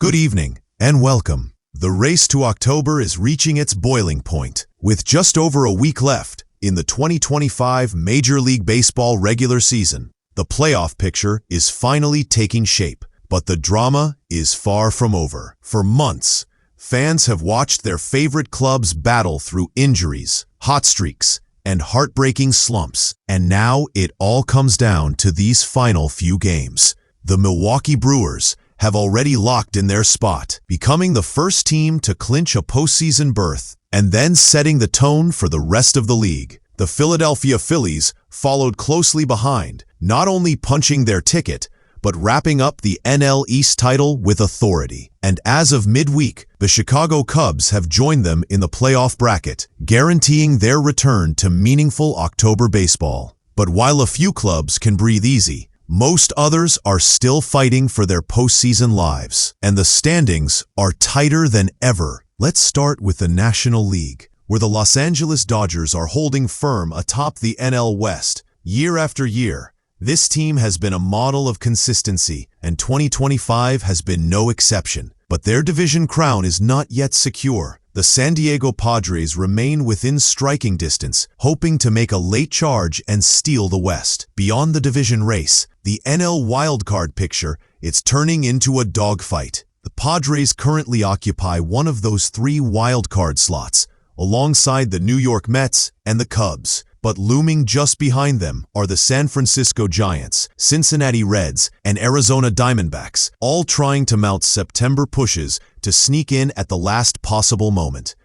Good evening, and welcome. The race to October is reaching its boiling point. With just over a week left in the 2025 Major League Baseball regular season, the playoff picture is finally taking shape. But the drama is far from over. For months, fans have watched their favorite clubs battle through injuries, hot streaks, and heartbreaking slumps. And now it all comes down to these final few games. The Milwaukee Brewers have already locked in their spot, becoming the first team to clinch a postseason berth and then setting the tone for the rest of the league. The Philadelphia Phillies followed closely behind, not only punching their ticket, but wrapping up the NL East title with authority. And as of midweek, the Chicago Cubs have joined them in the playoff bracket, guaranteeing their return to meaningful October baseball. But while a few clubs can breathe easy, most others are still fighting for their postseason lives, and the standings are tighter than ever. Let's start with the National League, where the Los Angeles Dodgers are holding firm atop the NL West. Year after year, this team has been a model of consistency, and 2025 has been no exception. But their division crown is not yet secure. The San Diego Padres remain within striking distance, hoping to make a late charge and steal the West. Beyond the division race, the NL wildcard picture, it's turning into a dogfight. The Padres currently occupy one of those three wildcard slots, alongside the New York Mets and the Cubs. But looming just behind them are the San Francisco Giants, Cincinnati Reds, and Arizona Diamondbacks, all trying to mount September pushes to sneak in at the last possible moment.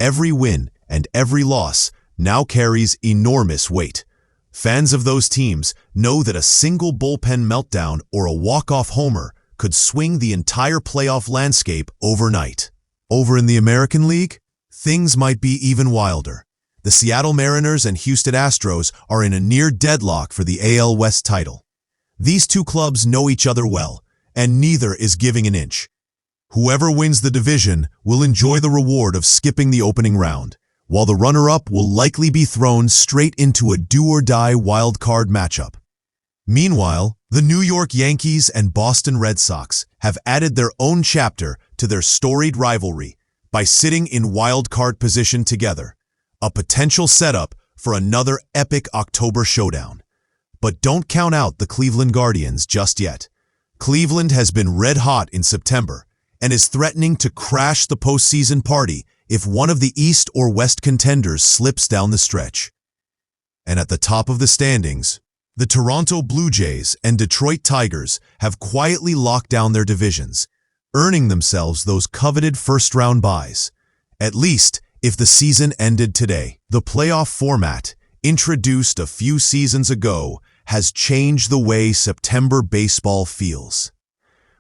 Every win and every loss now carries enormous weight. Fans of those teams know that a single bullpen meltdown or a walk-off homer could swing the entire playoff landscape overnight. Over in the American League, things might be even wilder. The Seattle Mariners and Houston Astros are in a near deadlock for the AL West title. These two clubs know each other well, and neither is giving an inch. Whoever wins the division will enjoy the reward of skipping the opening round, while the runner-up will likely be thrown straight into a do-or-die wild-card matchup. Meanwhile, the New York Yankees and Boston Red Sox have added their own chapter to their storied rivalry by sitting in wild-card position together. A potential setup for another epic October showdown. But don't count out the Cleveland Guardians just yet. Cleveland has been red hot in September and is threatening to crash the postseason party if one of the East or West contenders slips down the stretch. And at the top of the standings, the Toronto Blue Jays and Detroit Tigers have quietly locked down their divisions, earning themselves those coveted first-round byes. At least, if the season ended today. The playoff format, introduced a few seasons ago, has changed the way September baseball feels.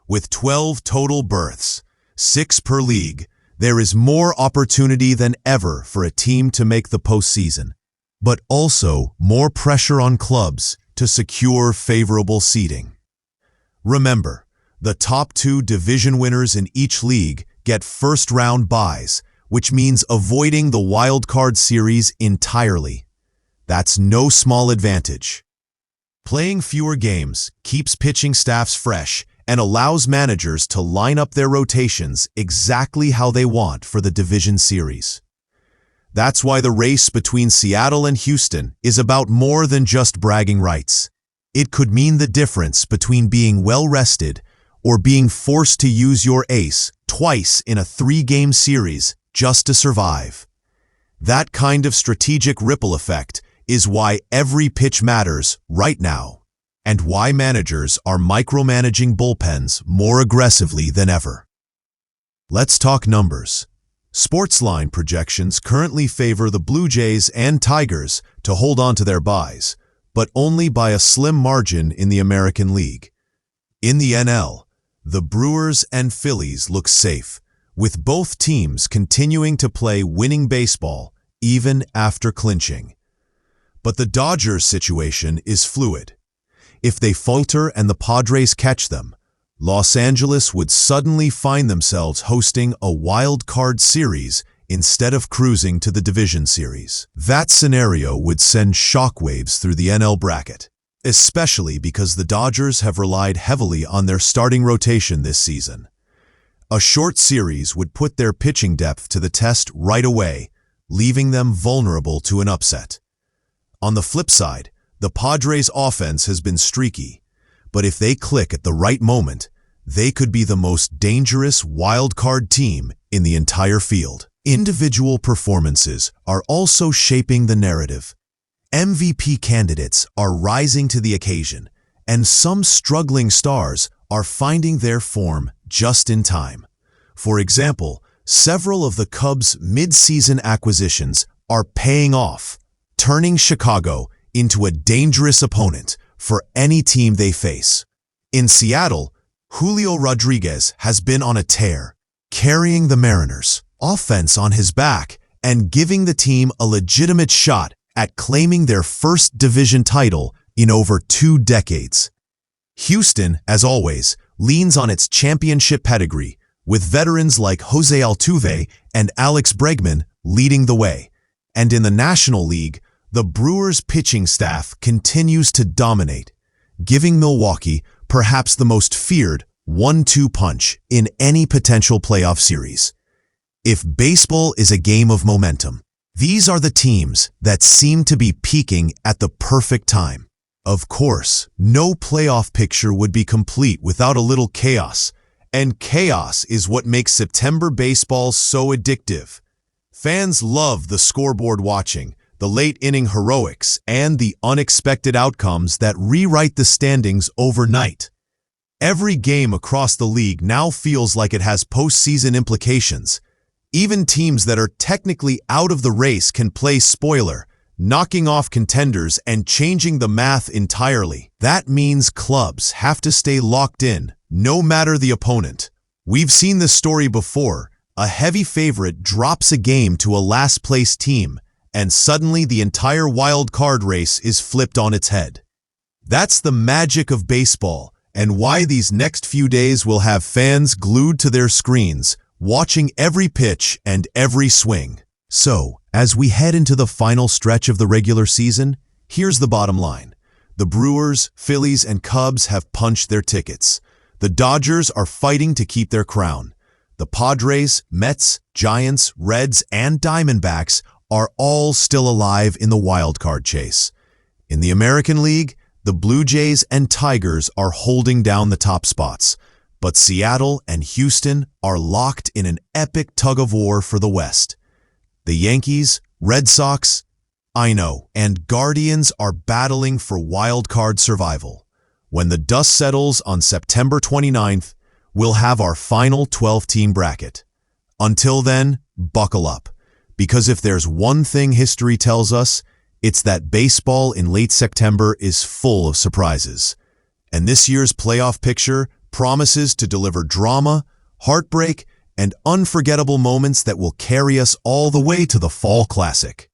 With 12 total berths, 6 per league, there is more opportunity than ever for a team to make the postseason, but also more pressure on clubs to secure favorable seeding. Remember, the top 2 division winners in each league get first-round byes, which means avoiding the wild card series entirely. That's no small advantage. Playing fewer games keeps pitching staffs fresh and allows managers to line up their rotations exactly how they want for the division series. That's why the race between Seattle and Houston is about more than just bragging rights. It could mean the difference between being well-rested or being forced to use your ace twice in a 3-game series just to survive. That kind of strategic ripple effect is why every pitch matters right now, and why managers are micromanaging bullpens more aggressively than ever. Let's talk numbers. Sportsline projections currently favor the Blue Jays and Tigers to hold on to their byes, but only by a slim margin in the American League. In the NL, the Brewers and Phillies look safe, with both teams continuing to play winning baseball even after clinching. But the Dodgers' situation is fluid. If they falter and the Padres catch them, Los Angeles would suddenly find themselves hosting a wild card series instead of cruising to the division series. That scenario would send shockwaves through the NL bracket, especially because the Dodgers have relied heavily on their starting rotation this season. A short series would put their pitching depth to the test right away, leaving them vulnerable to an upset. On the flip side, the Padres' offense has been streaky, but if they click at the right moment, they could be the most dangerous wild-card team in the entire field. Individual performances are also shaping the narrative. MVP candidates are rising to the occasion, and some struggling stars are finding their form just in time. For example, several of the Cubs' mid-season acquisitions are paying off, turning Chicago into a dangerous opponent for any team they face. In Seattle, Julio Rodriguez has been on a tear, carrying the Mariners' offense on his back and giving the team a legitimate shot at claiming their first division title in over 2 decades. Houston, as always, leans on its championship pedigree, with veterans like Jose Altuve and Alex Bregman leading the way. And in the National League, the Brewers' pitching staff continues to dominate, giving Milwaukee perhaps the most feared 1-2 punch in any potential playoff series. If baseball is a game of momentum, these are the teams that seem to be peaking at the perfect time. Of course, no playoff picture would be complete without a little chaos, and chaos is what makes September baseball so addictive. Fans love the scoreboard watching, the late-inning heroics, and the unexpected outcomes that rewrite the standings overnight. Every game across the league now feels like it has postseason implications. Even teams that are technically out of the race can play spoiler, knocking off contenders and changing the math entirely. That means clubs have to stay locked in, no matter the opponent. We've seen this story before. A heavy favorite drops a game to a last-place team, and suddenly the entire wild card race is flipped on its head. That's the magic of baseball, and why these next few days will have fans glued to their screens, watching every pitch and every swing. So, as we head into the final stretch of the regular season, here's the bottom line. The Brewers, Phillies, and Cubs have punched their tickets. The Dodgers are fighting to keep their crown. The Padres, Mets, Giants, Reds, and Diamondbacks are all still alive in the wild-card chase. In the American League, the Blue Jays and Tigers are holding down the top spots, but Seattle and Houston are locked in an epic tug-of-war for the West. The Yankees, Red Sox, and Guardians are battling for wild-card survival. When the dust settles on September 29th, we'll have our final 12-team bracket. Until then, buckle up. Because if there's one thing history tells us, it's that baseball in late September is full of surprises. And this year's playoff picture promises to deliver drama, heartbreak, and unforgettable moments that will carry us all the way to the Fall Classic.